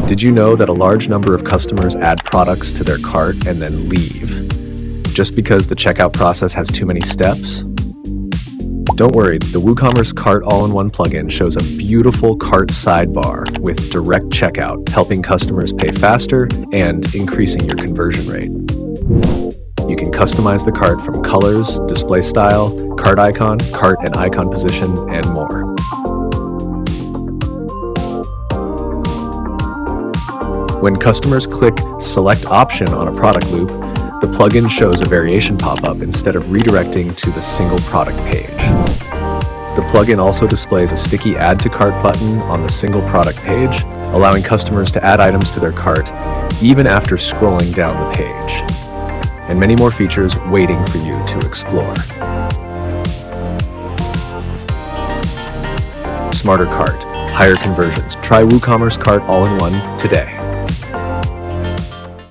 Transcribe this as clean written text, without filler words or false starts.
Did you know that a large number of customers add products to their cart and then leave, just because the checkout process has too many steps? Don't worry, the WooCommerce Cart all-in-one plugin shows a beautiful cart sidebar with direct checkout, helping customers pay faster and increasing your conversion rate. You can customize the cart from colors, display style, cart and icon position, and more. When customers click Select Option on a product loop, the plugin shows a variation pop-up instead of redirecting to the single product page. The plugin also displays a sticky Add to Cart button on the single product page, allowing customers to add items to their cart even after scrolling down the page. And many more features waiting for you to explore. Smarter cart, higher conversions. Try WooCommerce Cart all-in-one today.